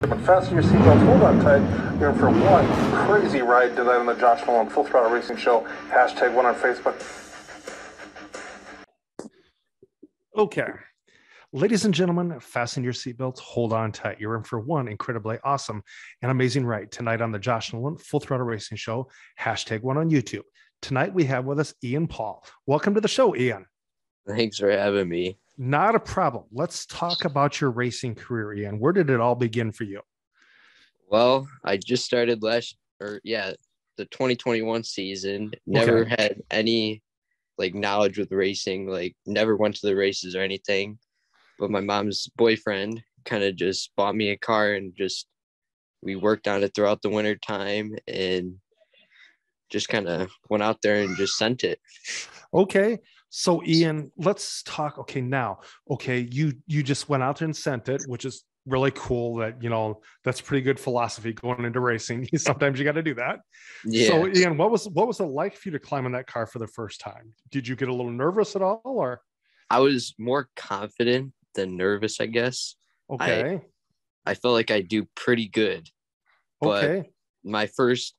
But fasten your seatbelts, hold on tight. You're in for one crazy ride tonight on the Josh Nolan Full Throttle Racing Show. Hashtag one on Facebook. Okay. Ladies and gentlemen, fasten your seatbelts, hold on tight. You're in for one incredibly awesome and amazing ride tonight on the Josh Nolan Full Throttle Racing Show. Hashtag one on YouTube. Tonight we have with us Ian Paul. Welcome to the show, Ian. Thanks for having me. Not a problem. Let's talk about your racing career, Ian. Where did it all begin for you? Well, I just started the 2021 season. Never had any knowledge with racing, never went to the races or anything. But my mom's boyfriend kind of just bought me a car and we worked on it throughout the winter time and just kind of went out there and just sent it. Okay. So Ian, let's talk. You just went out there and sent it, which is really cool. That's pretty good philosophy going into racing. Sometimes you got to do that. Yeah. So Ian, what was it like for you to climb in that car for the first time? Did you get a little nervous at all, or? I was more confident than nervous, I guess. Okay. I felt like I do pretty good. But okay. My first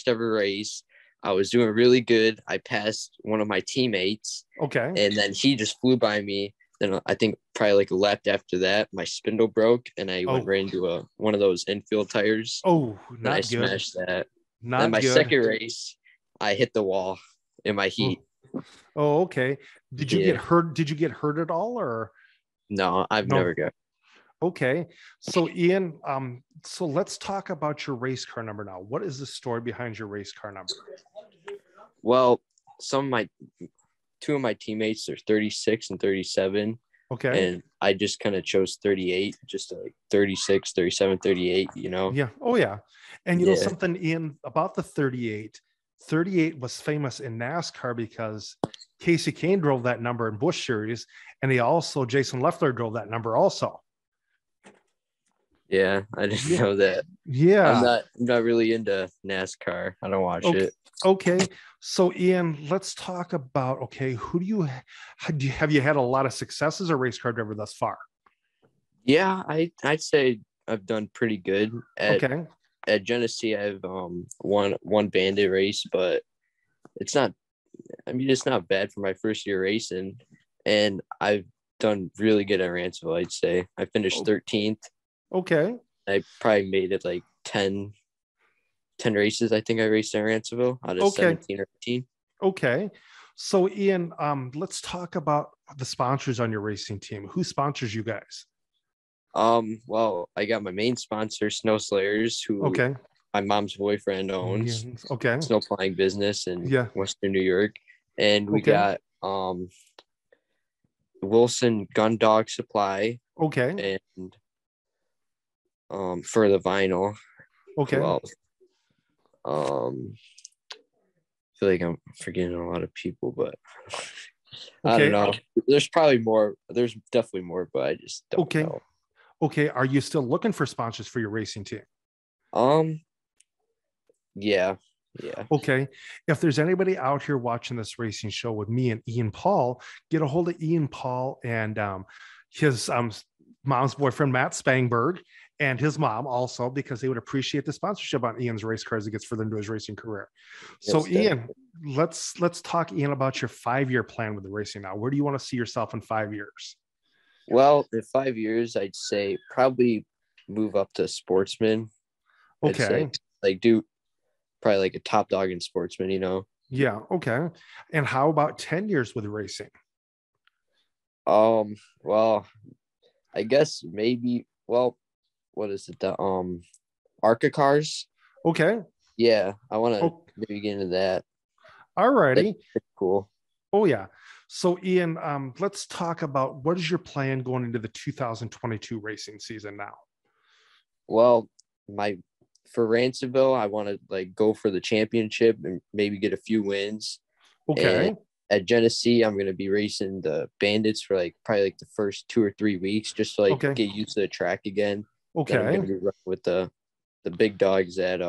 ever race, I was doing really good. I passed one of my teammates. Okay. And then he just flew by me. Then I think probably a lap after that, my spindle broke and I went right into one of those infield tires. Oh, not I good. Smashed that. Not then my good. second race, I hit the wall in my heat. Oh, okay. Did you get hurt? Did you get hurt at all, or? No, I've never got. Okay. So Ian, so let's talk about your race car number now. What is the story behind your race car number? Well, two of my teammates are 36 and 37. Okay. And I just kind of chose 38, just 36, 37, 38, Yeah. Oh, yeah. And you know something, Ian, about the 38 was famous in NASCAR because Casey Kane drove that number in Busch Series, and Jason Leffler drove that number also. Yeah, I didn't know that. Yeah. I'm not really into NASCAR. I don't watch it. Okay. So Ian, let's talk about, have you had a lot of successes as a race car driver thus far? Yeah, I'd say I've done pretty good. At Genesee, I've won one bandit race, but it's not bad for my first year racing. And I've done really good at Ranceville, I'd say. I finished 13th. Okay. I probably made it 10 races. I think I raced at Ranceville out of 17 or 18. Okay. So Ian, let's talk about the sponsors on your racing team. Who sponsors you guys? Well, I got my main sponsor, Snow Slayers, who my mom's boyfriend owns. Okay. Snow plowing business in Western New York. And we got Wilson Gun Dog Supply. Okay. And for the vinyl. Okay. Well, I feel like I'm forgetting a lot of people, but I don't know. There's probably more. There's definitely more, but I just don't know. Okay. Are you still looking for sponsors for your racing team? Yeah. Okay. If there's anybody out here watching this racing show with me and Ian Paul, get a hold of Ian Paul and his mom's boyfriend, Matt Spangberg, and his mom also, because they would appreciate the sponsorship on Ian's race cars. It gets further into his racing career. So Ian, let's talk, Ian, about your 5-year plan with the racing now. Where do you want to see yourself in 5 years? Well, in 5 years, I'd say probably move up to sportsman. Okay. Do probably a top dog in sportsman, Yeah. Okay. And how about 10 years with racing? Well, I guess maybe, what is it? The ARCA cars. Okay. Yeah, I want to maybe get into that. All righty. Cool. Oh yeah. So Ian, let's talk about what is your plan going into the 2022 racing season now? Well, for Ranceville, I want to go for the championship and maybe get a few wins. Okay. And at Genesee, I'm going to be racing the bandits for probably the first 2 or 3 weeks, just to get used to the track again. Okay. Then I'm going to be running with the big dogs at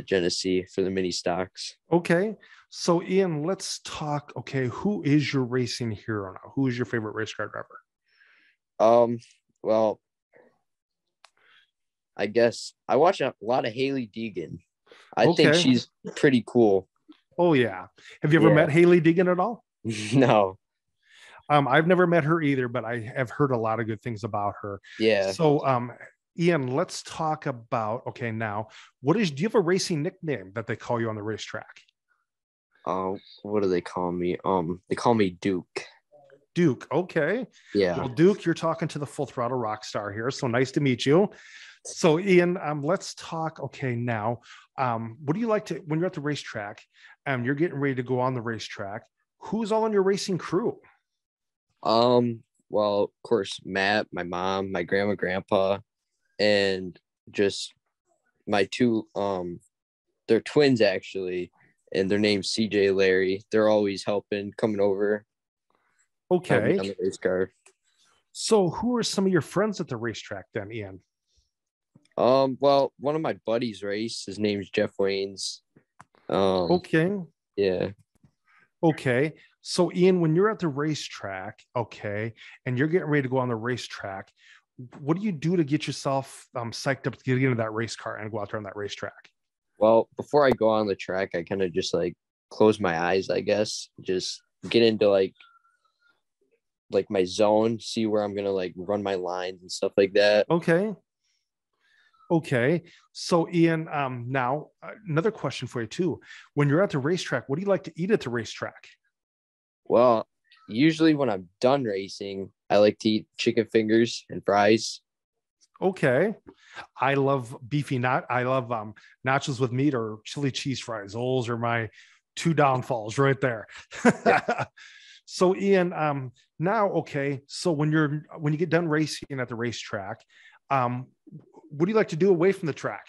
Genesee for the mini stocks. Okay. So Ian, let's talk. Okay. Who is your racing hero now? Who is your favorite race car driver? Well, I guess I watch a lot of Haley Deegan. I think Okay. she's pretty cool. Oh yeah. Have you ever Yeah. met Haley Deegan at all? No. I've never met her either, but I have heard a lot of good things about her. Yeah. So, Ian, let's talk about, okay, now, do you have a racing nickname that they call you on the racetrack? What do they call me? They call me Duke. Duke. Okay. Yeah. Well, Duke, you're talking to the Full Throttle rock star here. So nice to meet you. So, Ian, let's talk. Okay, now, what do you like to, when you're at the racetrack, you're getting ready to go on the racetrack? Who's all on your racing crew? Well, of course, Matt, my mom, my grandma, grandpa, and just my two, they're twins actually, and their name's CJ Larry. They're always helping, coming over, help me Okay. on the race car. So, who are some of your friends at the racetrack then, Ian? Well, one of my buddies race, his name's Jeff Waynes. Okay. Yeah. Okay. So, Ian, when you're at the racetrack, okay, and you're getting ready to go on the racetrack, what do you do to get yourself psyched up to get into that race car and go out there on that racetrack? Well, before I go on the track, I kind of just like close my eyes, I guess, just get into like my zone, see where I'm gonna like run my lines and stuff like that. Okay. Okay. So, Ian, now another question for you too. When you're at the racetrack, what do you like to eat at the racetrack? Well, usually when I'm done racing, I like to eat chicken fingers and fries. Okay. I love I love nachos with meat or chili cheese fries. Those are my two downfalls right there. Yeah. So, Ian, now, okay. So when you get done racing at the racetrack, um, what do you like to do away from the track?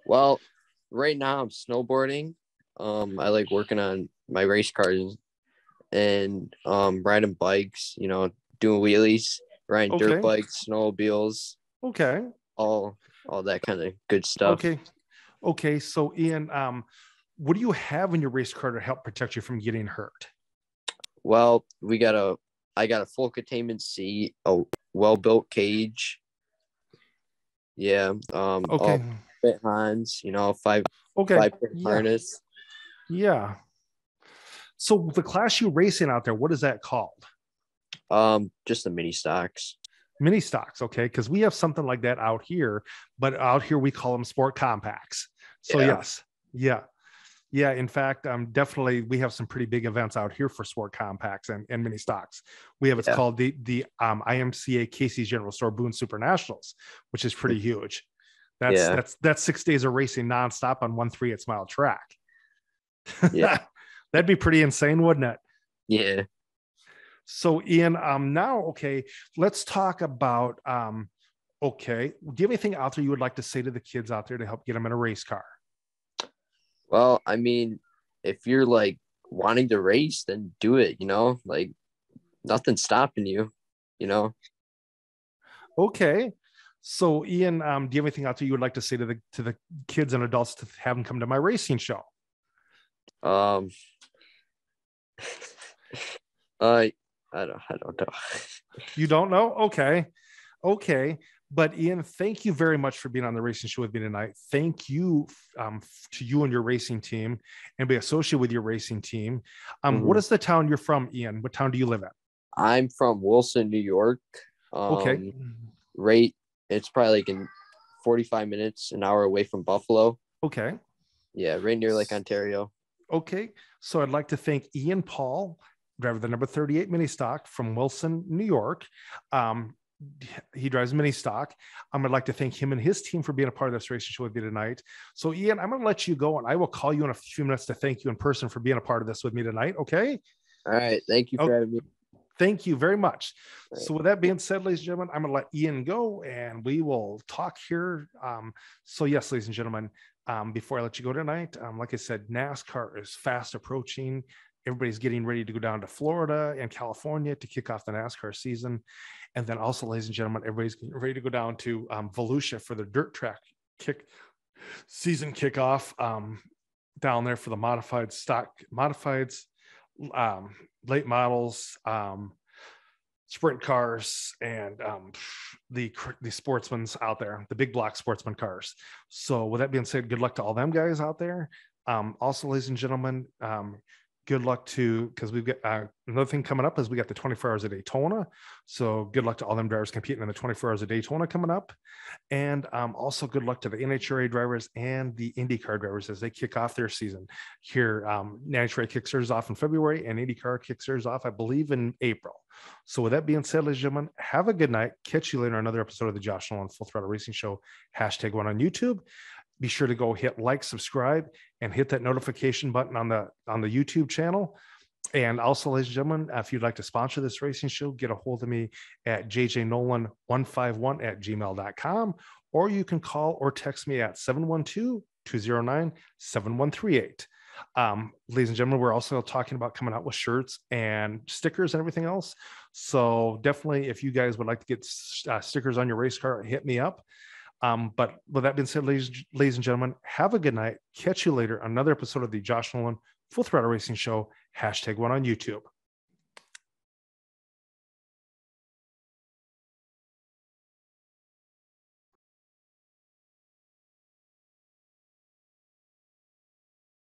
Well, right now I'm snowboarding. I like working on my race cars and riding bikes, doing wheelies, riding dirt Okay. bikes, snowmobiles, Okay. all that kind of good stuff. Okay. Okay. So, Ian, what do you have in your race car to help protect you from getting hurt? Well, I got a full containment seat, a well-built cage. Yeah. Okay. All fit Hans, five Okay. 5 pin Yeah. harness. Yeah. So the class you racing out there, what is that called? Just the mini stocks. Mini stocks. Okay. Because we have something like that out here, but out here we call them sport compacts. So Yeah. yes. Yeah. Yeah, in fact, definitely we have some pretty big events out here for sport compacts and mini stocks. We have it's called the IMCA Casey's General Store Boone Super Nationals, which is pretty huge. That's 6 days of racing nonstop on 1 3/8 mile track. Yeah. That'd be pretty insane, wouldn't it? Yeah. So, Ian, now, okay, let's talk about okay. Do you have anything out there you would like to say to the kids out there to help get them in a race car? Well, I mean, if you're like wanting to race, then do it, like nothing's stopping you. Okay. So, Ian, do you have anything out there you would like to say to the kids and adults to have them come to my racing show? Um, I don't know. You don't know? Okay. Okay. But Ian, thank you very much for being on the racing show with me tonight. Thank you to you and your racing team and be associated with your racing team. What is the town you're from, Ian? What town do you live in? I'm from Wilson, New York. Okay. Right. It's probably like in 45 minutes, an hour away from Buffalo. Okay. Yeah, right near Lake Ontario. Okay. So I'd like to thank Ian Paul, driver of the number 38 mini stock from Wilson, New York. He drives mini stock. I'd like to thank him and his team for being a part of this racing show with me tonight. So, Ian, I'm going to let you go, and I will call you in a few minutes to thank you in person for being a part of this with me tonight. Okay. All right. Thank you for having me. Thank you very much. Right. So with that being said, ladies and gentlemen, I'm going to let Ian go and we will talk here. So yes, ladies and gentlemen, before I let you go tonight, like I said, NASCAR is fast approaching. Everybody's getting ready to go down to Florida and California to kick off the NASCAR season. And then also, ladies and gentlemen, everybody's getting ready to go down to Volusia for the dirt track season kickoff down there for the modifieds, late models, sprint cars and the sportsmen's out there, the big block sportsman cars. So with that being said, good luck to all them guys out there. Also, ladies and gentlemen, good luck because we've got another thing coming up is we got the 24 hours of Daytona. So good luck to all them drivers competing in the 24 hours of Daytona coming up. And also good luck to the NHRA drivers and the IndyCar drivers as they kick off their season here. NHRA kicks theirs off in February and IndyCar kicks theirs off, I believe, in April. So with that being said, ladies and gentlemen, have a good night. Catch you later on another episode of the Josh Nolan Full Throttle Racing Show, #1 on YouTube. Be sure to go hit like, subscribe, and hit that notification button on the YouTube channel. And also, ladies and gentlemen, if you'd like to sponsor this racing show, get a hold of me at jjnolan151@gmail.com, or you can call or text me at 712-209-7138. Ladies and gentlemen, we're also talking about coming out with shirts and stickers and everything else. So definitely, if you guys would like to get stickers on your race car, hit me up. But with that being said, ladies and gentlemen, have a good night. Catch you later on another episode of the Josh Nolan Full Throttle Racing Show, #1 on YouTube.